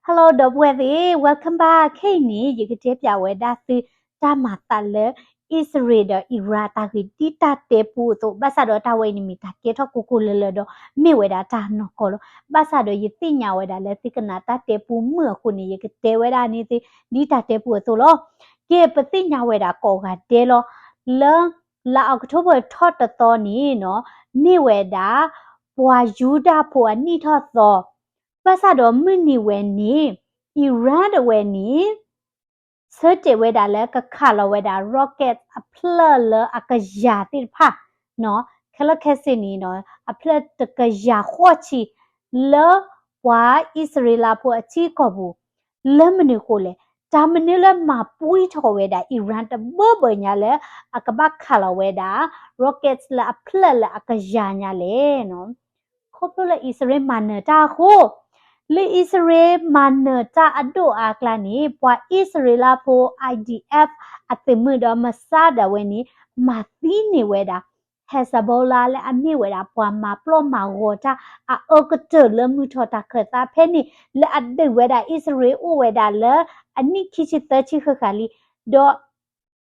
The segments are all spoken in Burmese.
Hello, Dobwethi. Welcome back. Hey, ni you get ya we da si ta ma ta le Israel ira ta ki ti ta te pu to basa do ta we ni mi ta ke to ku ku le do mi we da ta no ko lo basa do yi ti nya we da le ti kana ta te pu mu ku ni ye ke te we da ni ti ni ta te pu to lo ke pa ti nya we da ko ga te lo le la October thot to ni no mi we da bwa yuda po ani thot to 巴萨多米尼维尼，伊朗的维尼，设计维达勒个卡了维达 rocket 啊 ，plur 了啊个亚的帕，喏，看了开始呢喏，啊 plur 这个亚火气了，哇，以色列拉破起个不，了么尼过来。咱们呢了马不一头维达，伊朗的伯伯伢嘞，啊个把卡了维达 rockets 了啊 plur 了啊个亚伢嘞喏，可不了以色列曼呢大火。Le Israel mana ta ado aklani pwa Israel po IDF atemu do masada weni mathini weda Hezbollah le ami weda pwa ma plo ma wota a okto le mutota khata pheni le ade weda Israel o weda le ani kichi tachi khali do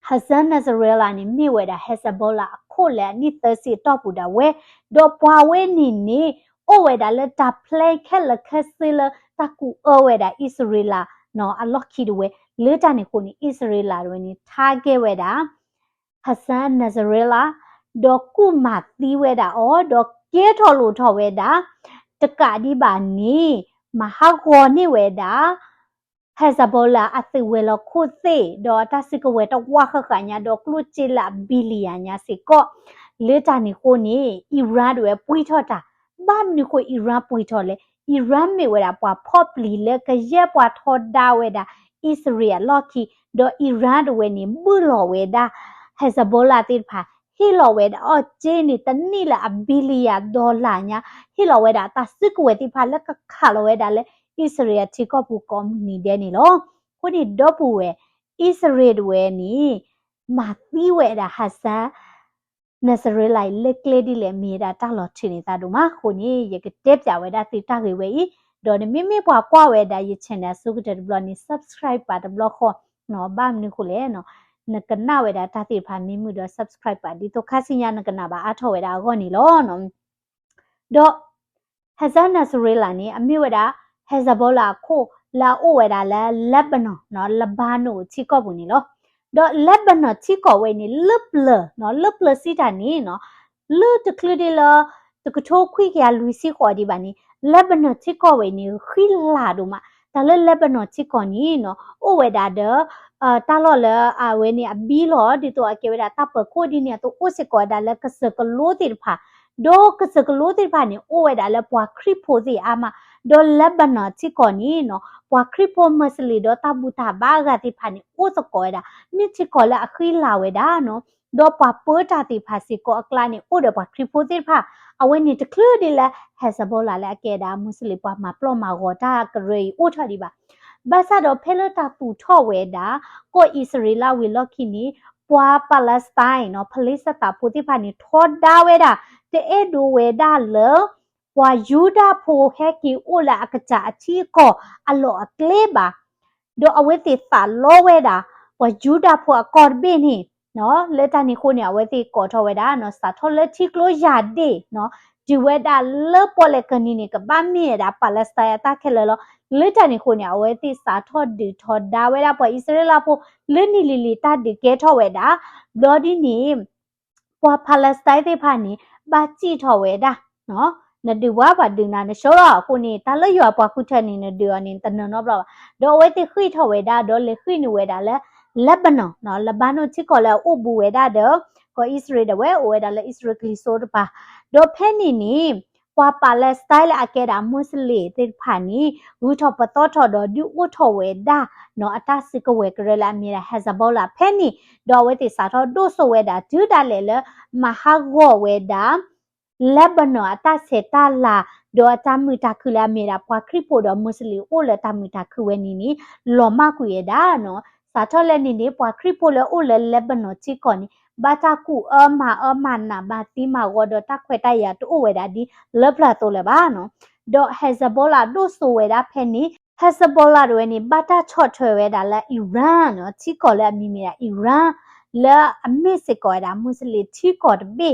Hassan Nasrallah ni mi weda Hezbollah ko le ni tasi topu da we do pwa we ni o weda le ta play kala kasila ta ku o weda Israel no a lucky we le ta ni ko ni Israel ro ni target weda Hassan Nasrallah do ku ma ti weda o do ke tho lo tho weda ta ka di ba ni ma ha ko ni weda Hezbollah atiwelo kute do tasiko weta waka kanya do kluchila bilianya siko leta ni ko ni Iran we puitota bam ni ko Iran puitole Iran me weda pwa popli le ka ye pwa thoda weda Israel loki do Iran we ni bulo weda Hezbollah tit pha hilo weda o jeni tani la abilia dollar nya hilo weda tasiko weti pha le ka khalo weda le Israel tiko pu community တဲ့နေလို့ခုဒီတော့ပူဝဲ Israel ဝဲနီမာသီးဝဲတာဟာဆန်Nasrallah လိုက်လက်ကလေးဒီလေမြေတာတလော်ချနေတာတို့မှာခုနီရကတက်ပြဝဲတာစီတခေဝဲဤဒေါ်နေမိမိပွားကွာဝဲတာရချင်တဲ့စုကတဲ့ဘလော်နီ subscribe ပါတဘလော့ခေါ်နော်ဘာမနခုလေနော်နကနာဝဲတာတတိဖာမိမှုတော့ subscribe ပါဒီတော့ခါစညာနကနာပါအထောဝဲတာခေါ်နီလို့နော်တော့ Hassan Nasrallah နီအမိဝဲတာHezbollah ကိုလာအိုဝဲတာလဲလက်ဘနော်နော်လဘာနိုချီကောဘူးနီလို့တော့လက်ဘနော်ချီကောဝဲနီလပ်လနော်လပ်လစီတာနီနော်လူတကလဒီလာတကထိုးခွိကရလူစီခေါ်ဒီပါနီလက်ဘနော်ချီကောဝဲနီခိလာတို့မှာဒါလဲလက်ဘနော်ချီကောနီနော်အိုဝဲတာတော့တာလော်လဲအဝဲနီအဘီလောဒီတော့အကေဝဲတာတပ်ပကိုဒီနီတော့အိုစစ်ကောဒါလဲကစကလို့တိဖာဒိုကစကလို့တိဖာနီအိုဝဲတာလဲပွားခရစ်ဖိုစီအာမdo Lebanon chi koni no wa kripo masli do tabuta baga ti phani o so ko da mi chi ko la akhi la we da no do pa po ta ti phasi ko akla ni o do pa kripo ti pha awen ni de klu di la Hezbollah la ke da musli pa ma plo ma go ta kre o tha di ba ba sa do phelo ta tu tho we da ko Israel we lokhi ni pwa Palestine no Palestine phu ti phani tho da we da te e do we da le wa yuda pho heki ola akacha achi ko alo akleba do aweti ta lo weda wa yuda pho akor be ni no leta ni ko ni aweti ko tho weda no sa tho le chi klo ya de no di weda le pole kani ni ka ba mi da Palestine ta khele lo leta ni ko ni aweti sa tho di tho da weda pho Israel pho le ni li ta di ke tho weda bloody ni pho Palestine te pha ni ba chi tho weda no na du wa ba du na na sho ra ko ni ta le yo pa ku the ni na du ni ta no bla do we ti khui tho we da do le khui ni we da le Lebanon no Lebanon chi ko le o bu we da do ko Israel da we o we da le Israel kli so da pa do phe ni kwa Palestine la ke da muslim ti pha ni wu tho pa to tho do du o tho we da no ata si ko we kre la mi da Hezbollah phe ni do we ti sa tho do so we da du da le ma ha go we da Lebanon ata seta la do ata muta kula mera pwa kripo do musli o le ta muta kuwe ni ni lo ma ku ye da no sa tho le ni ni pwa kripo le o le Lebanon chi ko ni ba ta ku ma na ba ti ma go do ta khwe ta ya to we da di le pla to le ba no do Hezbollah do so we da phe ni Hezbollah တွေနေဘာတာချော့ထွယ်ဝဲတာလဲအီရန်နော်ချီကော်လဲမိမိတာအီရန်လဲအမစ်စစ်ကော်တာမွတ်စလင်ချီကော်တဘေ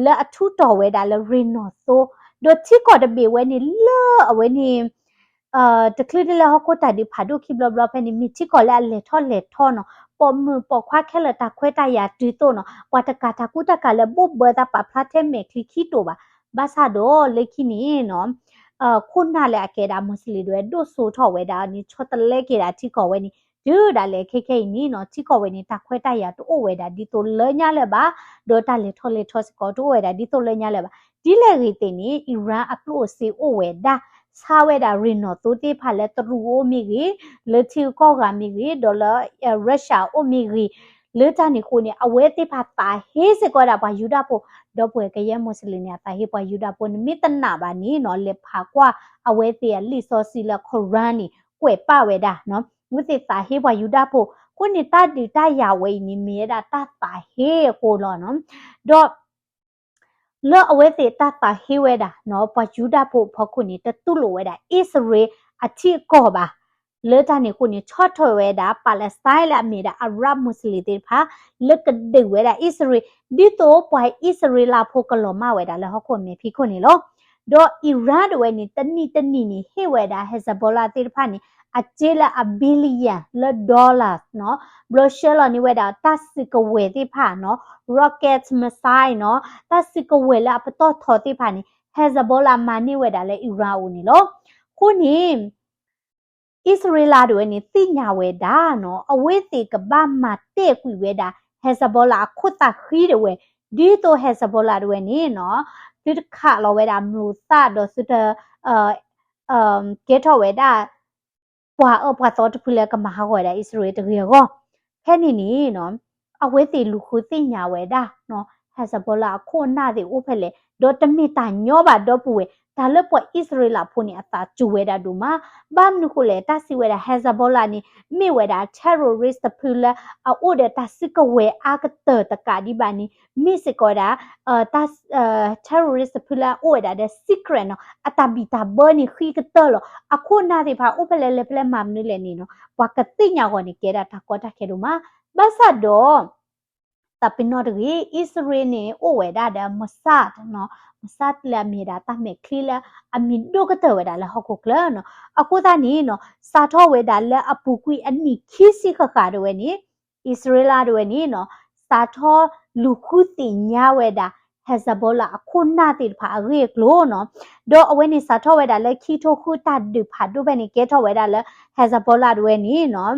လဲအထူတော်ဝဲတာလဲရီနော်ဆိုဒိုချီကော်တဘေဝဲနေလဲအဝဲနေတကလစ်လဲဟကိုတာဒီဖာဒိုခိဘလဘလဖဲနေမိချီကော်လဲလေထောနော်ပေါ်มือပေါ်ခွားခဲလတာခွဲတရတီတိုနော်ပတကတာကုတကလဲဘဘတာပဖလာတဲမေခလီခီတိုပါဘာသာတော့လေခိနီနော်ခုနလည်းအကဲတာမွတ်စလင်တွေတို့ဆိုထော်ဝဲတာနီချောတလဲကေတာတိကောဝဲနီဒူဒါလေခေခေနီနော်တိကောဝဲနီတခွဲတရတိုးဝဲတာဒီတိုလဲညလဲပါဒေါ်တာလေထော်လေထော်စကောတိုးဝဲတာဒီတိုလဲညလဲပါဒီလေရီတင်နီအီရန်အပလို့စီအိုဝဲတာစာဝဲတာရီနော်တိုတေဖာလဲတရူအိုမီကြီးလေချီကောကမီကြီးဒေါ်လာရုရှားအိုမီကြီးလေတာနီကိုနီအဝဲတေဖာတာဟေးစကောတာပါယူတာပိုတော့ပွဲကရဲမွတ်စလင်ညာတာဟေပွားယူတာပိုမိတနာပါနီနော်လေဖာကွာအဝဲတေလီဆိုစီလခေါရန်နီကွဲ့ပဝဲတာနော်ငွေတာဟေပွားယူတာပိုကိုနီတာဒီတာရဝဲနီမေတာတာတာဟေကိုလောနော်တော့လောအဝဲတေတာတာဟေဝဲတာနော်ပွားယူတာပိုဖခုနီတတူလိုဝဲတာအစ္စရေးအချီကောပါလေတာနေကိုနေချော့ထွယ်ဝဲတာပါလက်စတိုင်းလာမြေတာအရတ်မွတ်စလင်တွေဖာလက်ကဒိဝဲတာအစ္စရေးဒီတော့ပွိုင်အစ္စရေးလာဖို့ကလောမဝဲတာလဲဟောခုမေဖီခုနေလောတော့အီရန်တွေနေတနီနီဟေဝဲတာဟက်ဇဘောလာတေဖာနေအကျဲလာအဘီလီယံလဲဒေါ်လာနော်ဘလရှယ်လာနေဝဲတာတတ်စကဝဲတေဖာနော် rocket missile နော်တတ်စကဝဲလာပတော့ထော်တေဖာနေဟက်ဇဘောလာမနေဝဲတာလဲအီရန်ဦးနေလောခုနေอิสราเอลด้วยนี่ติญาเวดาเนาะอเวติกบะมาเตกุเวดาเฮซาบอลาคุตะขีดเวဒီတိုဟက်ဇဘောလာတွေနေနော်ဒီခါလောဝဲတာမလို့စတော့စတဲ့ကဲထောဝဲတာပွာပွာတော့တဖူလဲကမဟာဝဲတာဣစရေးတကယ်ကောဖဲနေနေနော်အဝဲစီလူခုသိညာဝဲတာနော်ဟက်ဇဘောလာခုနာတဲ့ဥဖက်လေဒေါ်တမီတာညောပါတော့ပူဝဲဒါလည်းပွာဣစရေးလာဖို့နေအသာကျူဝဲတာဒူမာဘာမနုခုလေတဆီဝဲတာဟက်ဇဘောလာနေမိဝဲတာ terrorist ဖူလာအိုဒတာစစ်ကဝဲအာကတတကာဒီဘာနီမိစကောတာterrorist ဖူလာအိုဒတာ secret နော်အတဘီတာဘောနီခိကတလောအခုနာဒီဖာဥပလဲလေပလဲမမနုလေနီနော်ပွာကတိညာကိုနေကေတာတကောတာခေဒူမာဘာဆာတော့တပင်နော်ဒီဣစရေးနေအိုဝဲတာဒမဆတ်နော်စတ်လာမီရာတာမေခလီလာအမီဒိုကတဝဲဒါလာဟခုကလနော်အခုသားနီနော်စာထောဝဲဒါလာအပူကွီအနီခီစီခခါဒဝဲနီဣစရေလာဒဝဲနီနော်စာထောလူခုတင်ညာဝဲဒါဟက်ဇဘောလာအခုနာတိဖာရေကလိုနော်ဒေါ်အဝဲနီစာထောဝဲဒါလက်ခီထိုခုတဒူဖာဒူဘဲနီကဲထောဝဲဒါလက်ဟက်ဇဘောလာဒဝဲနီနော်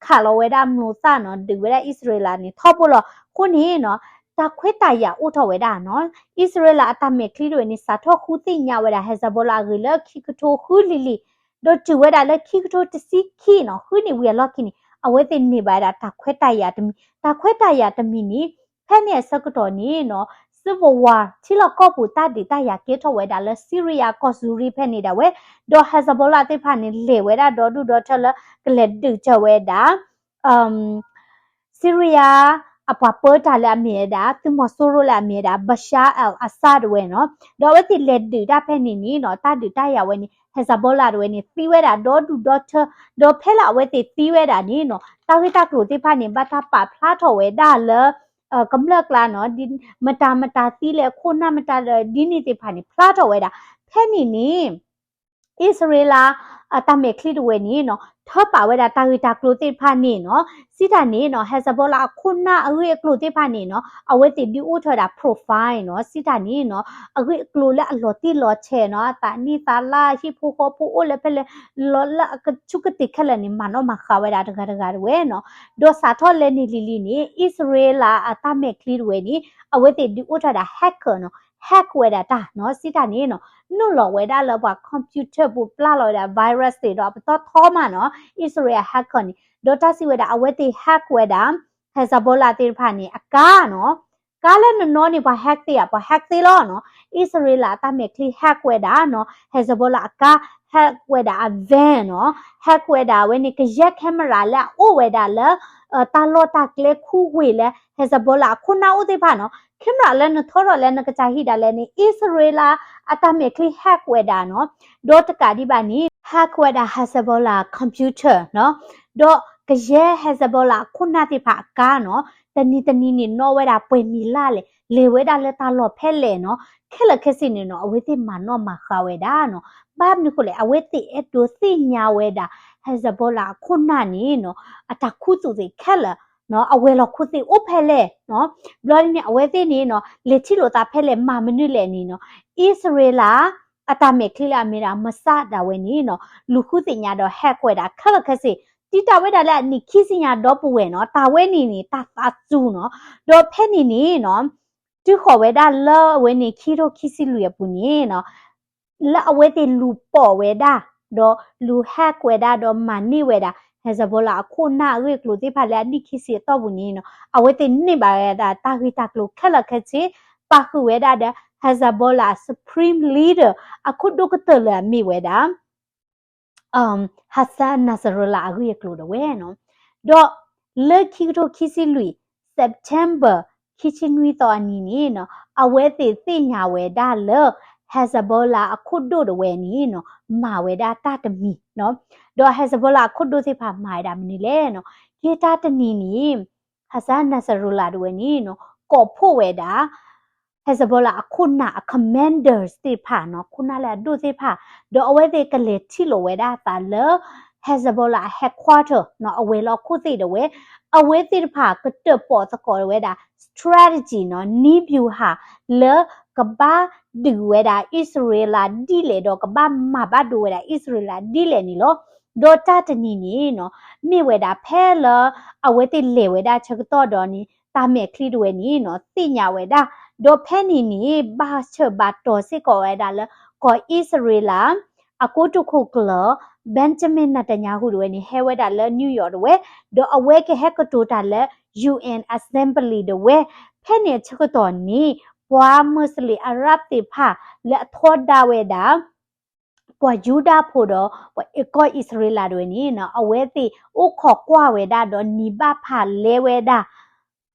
ခါလောဝဲဒါမလို့စနော်ဒူဝဲဒါဣစရေလာနီထောပိုလောခုနီနော်တာခွဲတရဥထောဝဲတာနော်ဣစရေလအတမေခလီတွေနေစာထောခုတိညာဝဲတာဟက်ဇဘောလာဂီလခိကထိုခူလီလီဒိုတူဝဲတာလက်ခိကထိုတစီခီနော်ခူနေဝဲလော့ခိနီအဝဲတင်နေပါတာတာခွဲတရတမီတာခွဲတရတမီနီဖဲ့နေစကတော်နီနော် civil war ချီလကောပူတာဒီတရကေထောဝဲတာလက်ဆီရီးယားကော့ဇူရီဖဲ့နေတာဝဲဒေါ်ဟက်ဇဘောလာတိဖာနေလေဝဲတာဒေါ်ဒူဒေါ်ထလကလက်ဒူချဝဲတာဆီရီးယားအပွားပေါ်တာလာမြေတာသူမဆိုးရလာမြေတာဘရှာအယ်အဆာဒဝဲနော်ဒေါ်ဝဲတိလက်ဒူတာဖဲနေနီနော်တာဒူတရဝဲနီဟက်ဇဘောလာတွေနေသီးဝဲတာဒေါ်ဒူဒေါ်ထဒေါ်ဖဲလာဝဲတိသီးဝဲတာနီနော်တာဝိတာကလိုတိဖာနေဘတာပါဖလားထော်ဝဲတာလကမ္လကလာနော်ဒီမတာသီးလေခိုနာမတာဒီနီတိဖာနေဖလားထော်ဝဲတာဖဲနေနီဣစရေလာအတမေခလီတွေနီနော်ထောပါဝဲတာတာဝိတာကလိုတိဖာနေနော်စီတာနေနော်ဟက်ဇဘောလာခုနာအဝေကလိုတိဖာနေနော်အဝဲတိဒီအိုထော်တာ profile နော်စီတာနေနော်အဝေကလိုလက်အလော်တိလော်ချေနော်တာနီတာလာဟိဖိုခိုပိုအိုလေဖဲလေလော်လာကချုကတိခလနေမနော်မခဝဲတာတကဝဲနော်ဒေါ်စာထော်လေနီလီလီနေဣစရေလာအတမေခလီတွေနီအဝဲတိဒီအိုထော်တာ hacker နော်hack ဝဲတာတာနော်စီတာနေနော်နုလော်ဝဲတာလောပါ computer ပူပလာလော်တာ virus တွေတော့တော့ထောမှာနော် Israel hacker နီဒေါ်တာစီဝဲတာအဝဲတိ hack ဝဲတာဟက်ဇဘောလာတိဖာနေအကားနော်ကားလည်းနော်နေပါ hack တေးပါ hack သေးလောနော် Israel လာတမေခလီ hack ဝဲတာနော်ဟက်ဇဘောလာအကား hack ဝဲတာအ van နော် hack ဝဲတာဝဲနေကရက် camera လက်အိုဝဲတာလဲတာလောတာကလေခုဝဲလဲဟက်ဇဘောလာခုနာဦးတိဖာနော် Kimra len thoro len ka chahi da len Israel atamically hack weda no do takadi bani hack weda Hezbollah computer no do kye Hezbollah kunati pha ka no tani ni no weda pwe mi la le weda le ta lo phele no khela khesi ni no aweti ma no ma kha weda no bab ni ko le aweti eto si nya weda Hezbollah kunani no atakhutu se khela no awelo khuti o phele no blood ni aweti ni no le chi lo ta phele ma minu le ni no Israel atamically la mira masa da we ni no lu khuti nya do hack weda khala khesi tita weda la ni khisi nya do pu we no ta we ni ta tu no do phe ni no tu kho weda la we ni khiro khisi lu ya pu ni no la aweti lu po weda do lu hack weda do mani weda Hezbollah khona we klo ti pha la ni khisi to bu ni no aweti ni ba weda ta hita klo khala khachi pa khu weda da Hezbollah supreme leader akudo kutala mi weda Hassan Nasrallah agu ye klo de we no do le khiro khisi lui September khichinui to ani ni no aweti ti nya weda le Hezbollah akudo de we ni no ma weda ta tami no do Hezbollah akudo ti pha mai da mini le no ke ta tani ni Hassan Nasrallah de we ni no ko pho weda Hezbollah akuna commanders ti pha no kuna la do ti pha do awete kale thi lo weda ta le Hezbollah headquarter no awe lo khu ti de we awe ti pha ka te po ta ko weda strategy no ni view ha le ka ba du weda Israel di le do ka ba ma ba do weda Israel di le ni lo do ta tani ni no mi weda phe le awete le weda chak to do ni ta me kli do ni no ti nya weda do penny ni ba che ba to si ko weda le ko Israel akutu khuklo Benjamin Netanyahu do ni he weda le New York we do awake he ko to ta le UN assembly do we penny che to ni pwa Muslim Arab ti pha le thod da weda pwa Juda pho do ko Israel do ni no aweti u kho kwa weda do ni ba pha le weda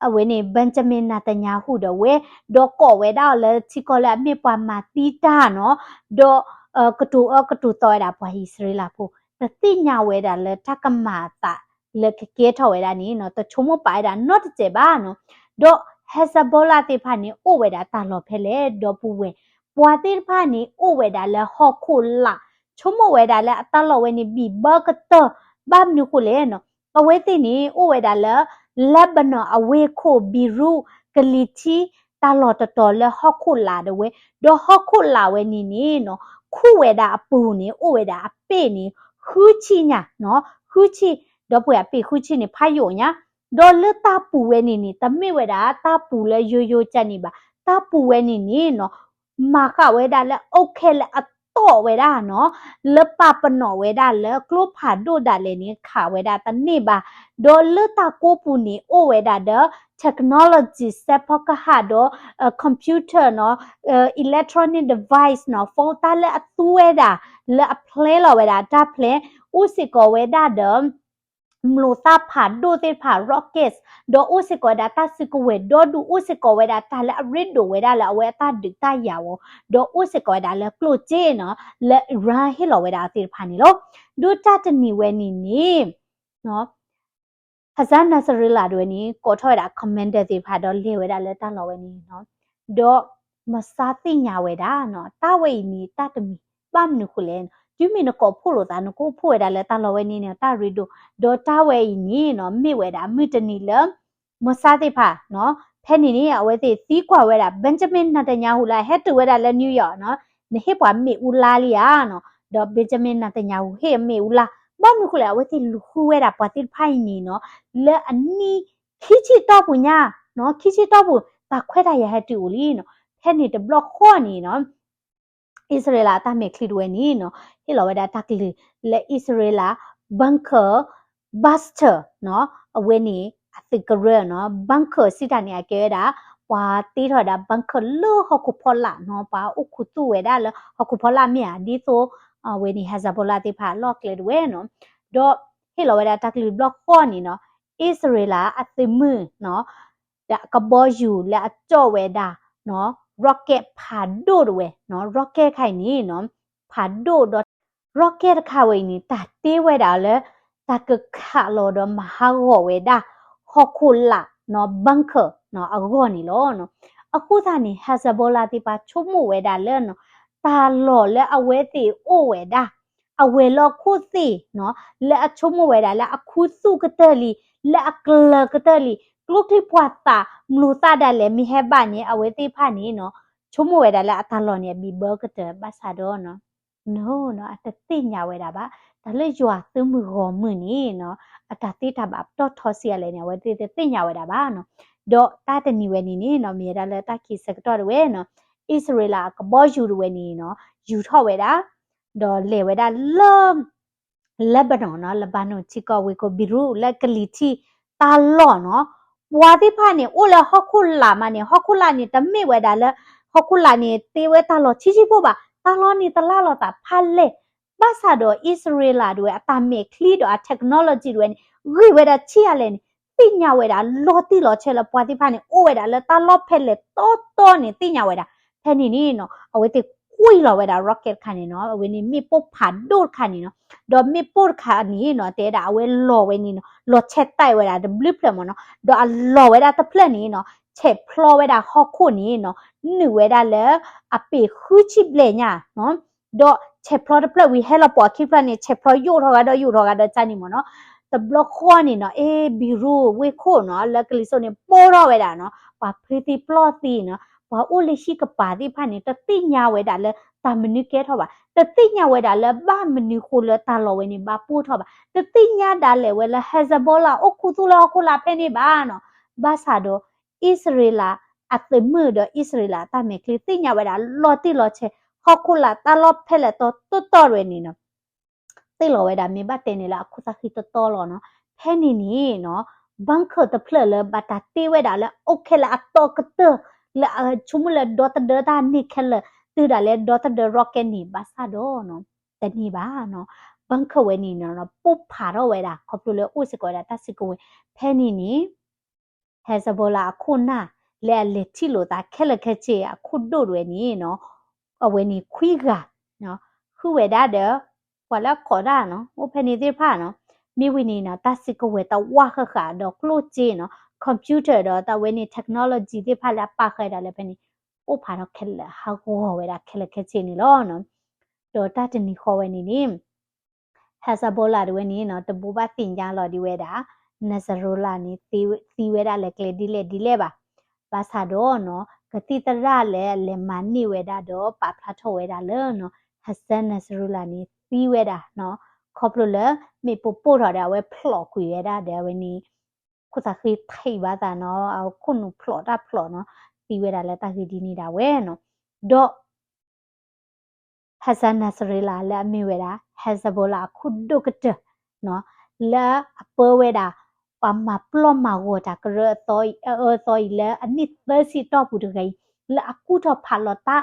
awe ni Benjamin Netanyahu do we do ko we da le chi ko la mi pwa ma ti ta no do katu to da pwa Israel pho ta ti nya we da le takama ta le ke tho we da ni no to chomo pa da not je ba no do Hezbollah ti pha ni o we da ta lo phe le do pu we pwa ti pha ni o we da le ho khu la chomo we da le ta lo we ni bi ba ka to ba ni ku le no awe ti ni o we da le Lebanon away ko biru kaliti talo to le hokula de we do hokula we ni no ku we da apu ni o we da ape ni huchi nya no huchi do pu ape huchi ni phayo nya do le ta pu we ni ta mi we da ta pu le yo chat ni ba ta pu we ni no ma ka we da le okay le to we da no le pa pa no we da le klo pha do da le ni kha we da ta ni ba do le ta ko pu ni o we da de technology se pa ka ha do computer no electronic device no phone ta le tu we da le play lo we da ta play u si ko we da de mlo ta pha do te pha rockets do u si ko da ta si ko we do du u si ko we da ta le rid do we da le we ta dik ta ya wo do u si ko da le klo che no le ra hi lo we da ti pha ni lo do ta ta ni we ni no Hassan Nasrallah do ni ko tho da commented ti pha do le we da le ta lo we ni no do ma sa ti nya we da no ta we ni ta ta mi pam ni khu le ju mi no ko phu lo ta no ko phu we da le ta lo we ni ne ta ri do ta we ni no mi we da mi ta ni le ma sa ti pha no phe ni ni we ti ti kwa we da Benjamin Netanyahu la head to we da le New York no ne he pwa mi u la li ya no do Benjamin Netanyahu he mi u la ba mi khu le we ti lu khu we da pwa ti phai ni no le ani khichi to pu nya no khichi to pu ta khwe da ya ha tu li no phe ni de block kho ni no Israel ta me khli we ni no hi lo da ta kli le Israel bunker buster no awe ni atikare no bunker sita ni ake da wa ti tho da bunker lo hoku phola no pa u khu tu we da le hoku phola mi a di so we ni Hezbollah ti pha lo kle we no do hi lo da ta kli block kho ni no Israel atimu no ละกบอยู่ละจ่อเวดาเนาะ rocket ผ่าโดดเวเนาะ rocket ไข่นี้เนาะผ่าโดด rocket ข่าวนี้ตาเต้เวดาเลยตากึกข่าวดมหาหัวเวดาฮอคุละเนาะบังเกอร์เนาะเอาหัวนี่ล้อเนาะအခုသာနေဟဇဘောလာတိပါချုံမှုဝဲတာလဲနော်တာလော်လဲအဝဲတီအိုဝဲတာအဝဲလော်ခုစီနော်လဲအချုံမှုဝဲတာလဲအခုစုကတဲ့လီလဲအကလကတဲ့လီကလုတ်တိပွားတာမလို့တာတယ်လဲမိဟဲဘာနေအဝဲတိဖာနေနော်ချုံမှုဝဲတာလဲအတာလော်နေဘီဘောကတဲ့ဘာသာတော့နော် no နော်အတတိညာဝဲတာပါဒါလဲရွာသမှုဟောမှုနေနော်အတတိတာပါတော့ထော်စီရလဲနေဝဲတိတိညာဝဲတာပါနော်တော့တာတနီဝဲနေနေနော်မြေတာလဲတာခိစကတော့ဝဲနော်ဣသရေလကဘောယူဝဲနေနော်ယူထော့ဝဲတာတော့လေဝဲတာလောလက်ဘနွန်နော်လဘနွန်ချီကောဝေကိုဘီရူလက်ကလီတီတာလော့နော်ဘွာတိဖာနေအိုလဟခုလာမနေဟခုလာနေတမေဝဲတာလဲဟခုလာနေတေဝဲတာလောချီချီဖို့ပါတာလောနေတလာလောတာဖာလေဘာသာတော့ဣသရေလတို့အတမေခလီတော့ technology တွေဝိဝဲတာချီရလဲတိညာဝဲတာလောတိလောချဲလပွားတိဖာနေအိုဝဲတာလဲတာလောဖက်လေတောနေတိညာဝဲတာဖဲနေနေနော်အဝဲတိကွေးလောဝဲတာ rocket ခါနေနော်အဝဲနေမိပုတ်ဖာဒိုခါနေနော်တော့မိပုတ်ခါနေနော်တဲတာအဝဲလောဝဲနေနော်လောချက်တိုက်ဝဲတာ blip ဖလမနော်တော့အလောဝဲတာတဖလက်နေနော်ချက်ဖလောဝဲတာဟော့ခုနေနော်နူဝဲတာလဲအပေခူချစ်လေညာနော်တော့ချက်ဖလောတဖလက်ဝီဟဲလပေါ်ခိဖလနေချက်ဖလောယူထောကတော့ချာနေမနော်တဘလခွာနေနော်အေးဘီရူဝေခိုနော်လက်ကလီဆိုနေပေါ်တော့ဝဲတာနော်ပါပရီတီပလော့တီနော်ဘာအိုလရှိကပါတိဖာနေတတိညာဝဲတာလဲတာမနုကဲထောပါတတိညာဝဲတာလဲဘာမနုခိုလဲတာလောဝဲနေဘာပို့ထောပါတတိညာတာလဲဝဲလဲဟဇဘောလာအခုသူလာခုလာဖဲနေပါနော်ဘာသာတော့ဣသရေလအတမှုတော့ဣသရေလတာမေကလီတိညာဝဲတာလော်တိလော်ချေဟခုလာတာလောဖဲလဲတော့တော်ရနေနော်တိလောဝဲတာမေဘတ်တင်နေလားအခုသခိတော်လောနော်ဖဲနေနေနော်ဘန်ခတ်တဖလလဲဘတ်တာတေဝဲတာလဲโอเคလားအတော့ကတလာချုံမလဲဒေါ်တဒေတာနိခဲလတူတာလဲဒေါ်တဒရော့ကက်နီဘာသာတော့နော်တနီပါနော်ဘန်ခဝဲနီနော်ပုတ်ဖာတော့ဝဲတာခေါပလိုလဲဥစကောတာတစကောဝဲဖဲနီနီဟဲဇဘောလာခုနာလဲလက်ချီလိုတာခဲလက်ခဲချေအခုဒိုတွေနီနော်အဝဲနီခွီကနော်ခုဝဲတာတဲ့ဟွာလာခေါ်တာနော်ဟိုဖဲနေသေးဖာနော်မိဝီနီနာတစကောဝဲတော့ဝါခခါတော့ကလို့ချေနော်computer တော့တဝဲနေ technology တွေဖာလာပါခဲတာလဲဖဲနေအိုဖာတော့ခဲလဟာကိုဝဲတာခဲလက်ခဲချေနေလောနော်တော့တတနီခေါ်ဝဲနေနေဟဆာဘောလာတွေနေနော်တပူပါတင်ကြလော်ဒီဝဲတာနဇရိုလာနေသီဝဲတာလဲကလေဒီလဲပါဘာသာတော့နော်ကတိတရလဲလေမန်နီဝဲတာတော့ပါဖလာထောဝဲတာလဲနော်ဟဆန်နဇရိုလာနေသီဝဲတာနော်ခေါပလိုလဲမေပို့ထော်တာဝဲဖလော့ခွေရတာတဲ့ဝဲနေခုသခိထိုင်ပါတာနော်အခုနုဖလော့နော်သီဝဲတာလဲတာစီဒီနေတာဝဲနော်တော့ဟဆန်နစရီလာလဲမိဝဲတာဟဇဘောလာခုဒုကတနော်လာအပေါ်ဝဲတာပမပလော့မဝတာကရတော့လဲအနစ်သစီတော့ဘူးတကယ်လာအခုတော့ဖာလတာ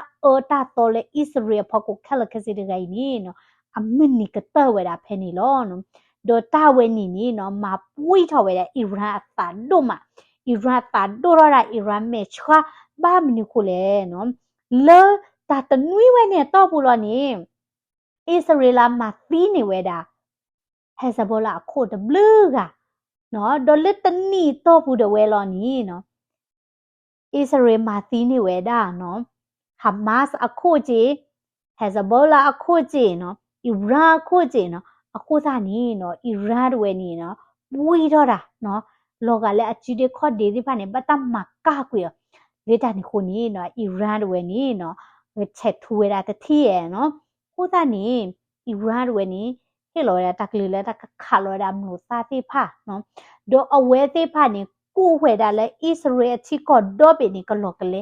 တာတော့လဲဣသရေဖကိုခက်လခစီတကယ်နီနော်အမင်းနီကတော့ဝဲတာဖဲနေလောနော်ဒေါ်တာဝဲနီနီနော်မပွိထော်ဝဲတဲ့အီရန်အသာတို့မှာအီရန်တာတို့ရတာအီရန်မဲချွာဘာမနုခုလဲနော်လဲတာတနွေးဝဲနေတော့ဘူးလို့နေဣသရေလမှာသီးနေဝဲတာဟဲဇဘောလာအခုတဘလူးကနော်ဒေါ်လက်တနီတော့ဘူးတဝဲလို့နေနော်ဣသရေလမှာသီးနေဝဲတာနော်ဟာမတ်စ်အခုကြီးဟဲဇဘောလာအခုကြီးနော်အီရန်အခုကြီးနော်အခုသာနေနော်အီရန်ဝဲနေနော်ပွေတော့တာနော်လောကလည်းအချီတွေခေါ်ဒေဒီဖာနေပတ်တမကကွေလေတာနေခုနေနော်အီရန်ဝဲနေနော်ချက်ထူဝဲတာတတိရနော်ခုသာနေအီရန်ဝဲနေဟဲလောရတကလီလဲတခါလောရမလို့စာတိဖာနော်ဒေါ်အဝဲတိဖာနေကိုဝဲတာလဲဣသရေလချီကောဒေါ်ပေနေကလောကလေ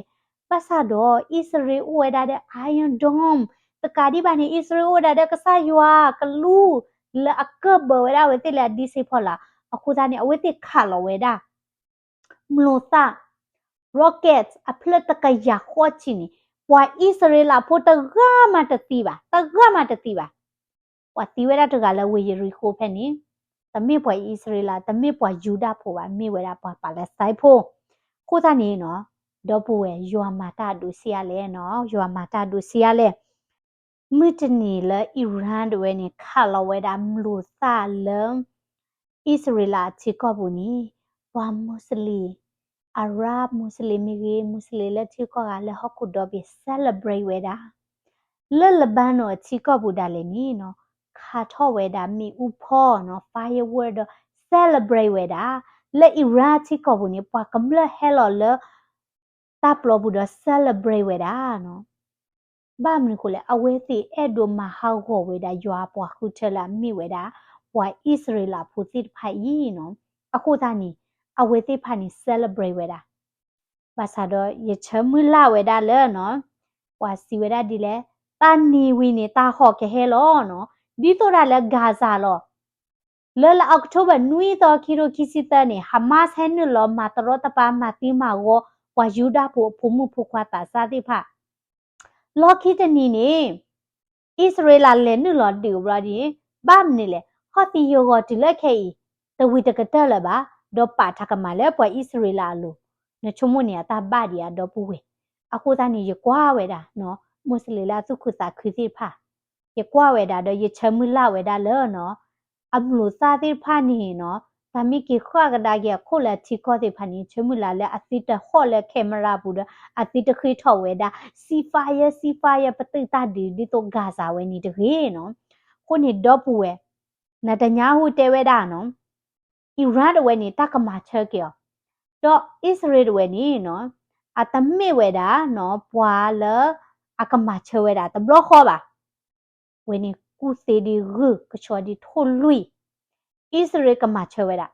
ပတ်စာတော့ဣသရေလဝဲတာတဲ့ Iron Dome တကာဒီပါနေဣသရေလဝဲတာတဲ့ကဆာယွာကလူလာအကဘဝဲတာဝဲတိလာဒီစီဖော်လာအခုသာနေအဝဲတိခါလောဝဲတာမလို့စာ rocket အဖလက်တကရခေါ်ချီနေပွာဣသရေလဖို့တဂမတတိပါဝါတိဝဲတာတကလည်းဝေရီခိုဖဲနေတမေပွာဣသရေလတမေပွာယူဒဖို့ပါမေဝဲတာပါလက်စတိုင်းဖို့ ခုသားနေနော်ဒေါ်ပူဝဲယွာမာတာဒူစီယာလဲနော်ယွာမာတာဒူစီယာလဲမြစ်တနီလဲအီရန်တွေနေခါလဝဲတာမလို့စာလမ်ဣသရေလချီကောဘူးနီဝါမွတ်စလီအာရဗ်မွတ်စလီမီရေမွတ်စလီလက်ချီကောကလဲဟခုဒေါ်ဘီ celebrate ဝဲတာလဲလဘန်နော်ချီကောဘူးဒါလဲနီနော်ခါထောဝဲတာမီဥဖောနော် firework celebrate ဝဲတာလဲအီရန်ချီကောဘူးနီပွားကမလဟဲလော်လဲတပ်လောဘူးတော့ celebrate ဝဲတာနော်ဘာမနခုလေအဝဲစီအဲ့ဒိုမဟောက်ခေါ်ဝဲတာယွာပွားခုထလာမိဝဲတာပွားဣသရေလဖူစီဖိုင်ယီနော်အခုသားနီအဝဲစီဖာနီ celebrate ဝဲတာဘာသာတော့ရချမလာဝဲတာလဲနော်ပွားစီဝဲတာဒီလဲတာနီဝီနေတာခေါ်ကဟဲလောနော်ဒီတော့လဲဂါဇာလောလဲလအောက်တိုဘာနွီတော့ခီရိုခီစီတနေဟမတ်ဟဲနလောမာတရတပါမာတီမာဝဝါယူဒာဖို့ဖုမှုဖုခွာတာစာတိဖာလော်ခီတနီနေဣသရေလလဲနုလော်ဒီဘရာဒီဘာမနီလဲဟောတီယိုဂောတီလက်ခေတဝီတကတက်လပါဒေါ်ပါထကမလဲပွားဣသရေလလိုနချုံမနီတာဘာဒီယာဒေါ်ပူဝေအခုသားနေရကွာဝဲတာနော်မွတ်စလီလာစုခုစာခရီးဖာရကွာဝဲတာတော့ရချမူလာဝဲတာလဲနော်အမလို့စာတိဖာနေနော်ဒါမိကေခွာကဒါကြီးခိုလက်ချီခေါ်တဲ့ဖာနေချမူလာလဲအစစ်တခေါ်လဲကင်မရာဘူးအစစ်တခရီထော်ဝဲတာစီဖာယပတိတာဒီတော့ဂါဇာဝဲနေတခေနော်ခုနေတော့ပူဝဲနတညာဟုတဲဝဲတာနော်အီရန်ဝဲနေတကမာချက်ကြောတော့ဣသရေလဝဲနေနော်အတမေဝဲတာနော်ပွာလအကမာချက်ဝဲတာတဘလခေါ်ပါဝဲနေကုစေဒီရကချောဒီထိုလွီဣသရေလကမာချက်ဝဲတာ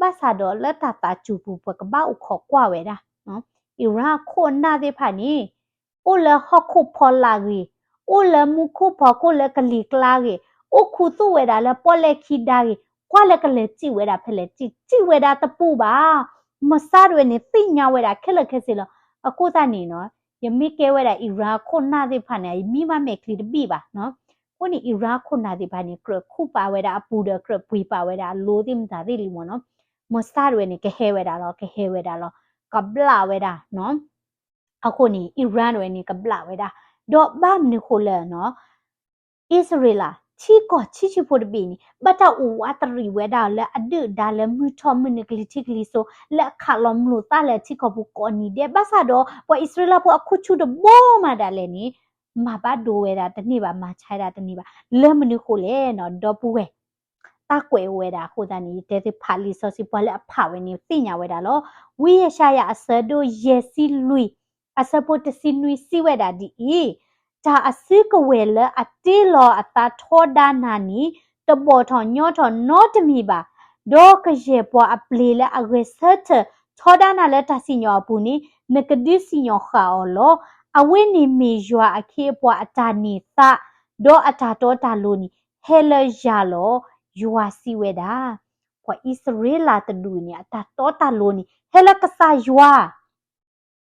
ဘာသာတော့လက်တာချူပူပကဘာဥခေါ်ကွာဝဲတာနော်အီရန်ခိုနာတဲ့ဖာနီအိုလဟခုဖောလာကြီးအိုလမူခုဖောကိုလကလီကလာကြီးအိုခုသူဝဲတာလဲပေါ်လက်ခီဒါကြီးခွာလကလေကြည့်ဝဲတာဖဲလေကြည့်ဝဲတာတပူပါမစားတွေနေသိညာဝဲတာခက်လက်ခက်စီလောအခုသားနေနော်ယမိကဲဝဲတာအီရန်ခိုနာတဲ့ဖာနေမိမမဲကလီတပိပါနော်ကိုနီအီရန်ခိုနာတဲ့ဖာနေခုပါဝဲတာအပူဒကရပွေပါဝဲတာလိုတင်တာဒီလီမနော်မစားတွေနေကဟဲဝဲတာလောကဘလာဝဲတာနော်အခုနေအီရန်တွေနေကဘလာဝဲတာတော့ဘာမနခုလဲနော်ဣသရေလချီဖို့တပင်းဘတ်တာဝါတရီဝဲတာလဲအဒူဒါလဲမူထောမနကလီချီကလီဆိုလက်ခါလမလို့တာလဲချီကဘူးကောနီတဲ့ဘာသာတော့ပွာဣသရေလဖို့အခုချူတော့ဘောမာဒါလဲနီမဘာဒိုဝဲတာတနေ့ပါမချိုင်တာတနေ့ပါလဲမနခုလဲနော်တော့ပူဝဲတာကွယ်ဝဲတာခိုးတာနေတဲ့ဖာလီဆောစီပွာလဲအဖဝဲနေသိညာဝဲတာလောဝီရရှာရအစဒိုယေစီလူီအစပိုတစီနွီစီဝဲတာဒီဒါအစကဝဲလအတေလောအတာထောဒါနာနီတဘောထောညောထောနောတမီပါဒေါကရေပွားအပလီလအဂရစတ်ထောဒါနာလက်တစီညောပူနီနကဒီစီညောခါအောလောအဝိနီမီယွာအခေပွားအတာနီသဒေါအတာတောတာလိုနီဟဲလယာလောယွာစီဝဲတာပွာဣသရေလတဒူနီအတာတောတာလိုနီဟဲလကဆာယွာ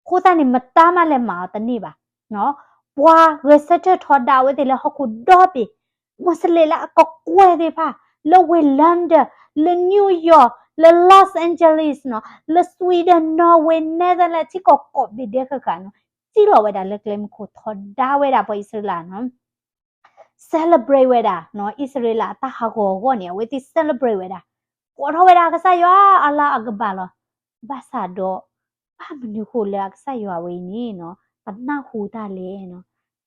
ခိုးတာနီမတားမလဲမာတနေပါနော်ပွာရစတ်ထော်ဒါဝဲတယ်လဟခုဒေါ်ပီမစလေလာကောကွဲတယ်ပါလဝဲလန်ဒလနယူးယောက်လလော့စ်အန်ဂျလိစ်နော်လဆွီဒင်နော်ဝဲနယ်သာလန်ချီကောကောဘီတဲ့ခါနော်စီလောဝဲတာလက်ကလမ်ကိုထော်ဒါဝဲတာပေါ်ဣသရေလနော် celebrate ဝဲတာနော်ဣသရေလတာဟာကိုကောနေဝဲတိ celebrate ဝဲတာပေါ်ထော်ဝဲတာကစားယောအလာအကဘာလောဘာသာတော့ဘာမနုခိုလဲကစားယောဝဲနေနော်ပနာဟူတာလေနော်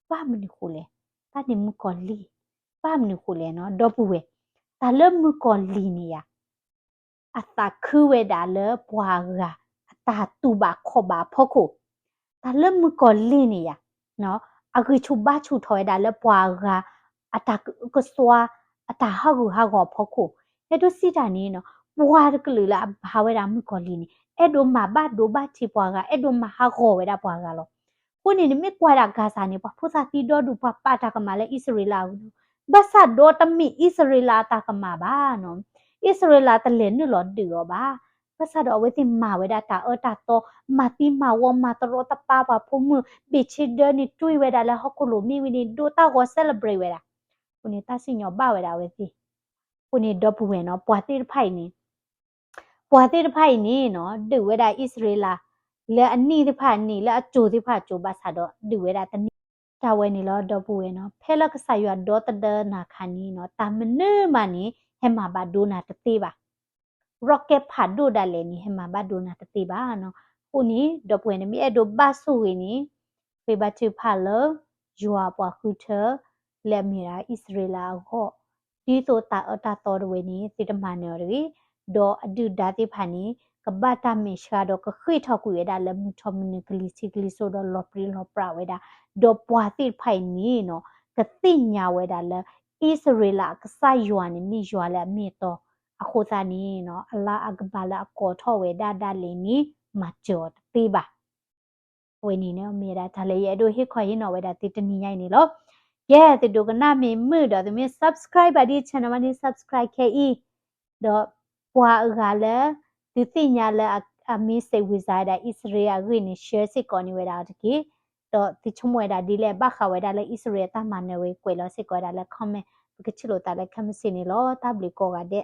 ဘာမနုခိုလဲတာနေမကောလီဘာမနုခိုလဲနော်ဒေါ်ပူဝဲတာလမကောလီနီယာအတာခူဝဲတာလပွာရာအတာတူပါခောပါဖို့ခိုတာလမကောလီနီယာနော်အခုချူဘာချူထော်တာလပွာရာအတာကစွာအတာဟာကူဟာကောဖို့ခိုအဲ့တို့စီတာနေနော်ပွာရကလူလာဘာဝဲတာမကောလီနီအဲ့တို့မှာဘာဒိုဘာချီပွာကအဲ့တို့မှာဟာကောဝဲတာပွာကလောကိုနေမိကွာတာဂါဇာနေပွာဖုစာတီဒေါ်ဒူပွာပါတာကမလဲဣသရေလဘူးဘာသာဒေါ်တမီဣသရေလတာကမပါနော်ဣသရေလတလဲနုလောဒီရောပါဘာသာတော့ဝဲတိမာဝဲတာတာတာတော့မာတိမာဝမာတရောတပါပါဖုံမဘီချီဒနီတွိဝဲတာလဲဟခုလိုမိဝီနေဒိုတာကို celebrate ဝဲတာကိုနေတာစညောပါဝဲတာဝဲတိကိုနေတော့ပူဝဲနော်ပွာတိဖိုင်နေနော်ဒူဝဲတာဣသရေလ le ani de pha ni le acho de pha cho ba sa do di we da tani ta we ni lo do pu we no phe la ka sa ywa do ta da na khan ni no ta mne ma ni he ma ba do na te ba rocket pha do da le ni he ma ba do na te ba no ku ni do pu ni mi e do ba su we ni pe ba tu pha lo ywa pwa khu the le mi ra israel ho di to ta to de we ni ti ta ma no ri do adu da ti pha niကပတာမေရှာတော့ကခွေထောက်ကူရတာလမှုထမနကလီစီကလီဆိုတော့လော်ပရီလော်ပရာဝဲတာဒေါ်ပွားတိဖိုင်နီနော်ကတိညာဝဲတာလဣစရေလကဆာယွာနီမီယွာလမေတော့အခုသာနီနော်အလာအကဘာလာကောထောဝဲဒါဒါလီနီမကျော်တေးပါဝဲနီနော်မေရာဒါလေရတို့ဟိခွာရင်နော်ဝဲတာတိတနီရိုက်နေလို့ရဲ့တိတို့ကနာမေမှုတော့သူမ subscribe ပါဒီ channel မှာ subscribe ခဲ့ဤတော့ပွားကလည်းဒီသိညာလဲအမီစေဝိဇာဒဣစရေလဂိနေ share စစ်ကောနေဝဲတာတကီတော့ဒီချုံဝဲတာဒီလဲဘခဝဲတာလဲဣစရေလတမန်နဝဲကွယ်လို့စစ်ကောတာလဲ comment ကချလို့တာလဲခမစင်းနေလို့တဘလီကောကတဲ့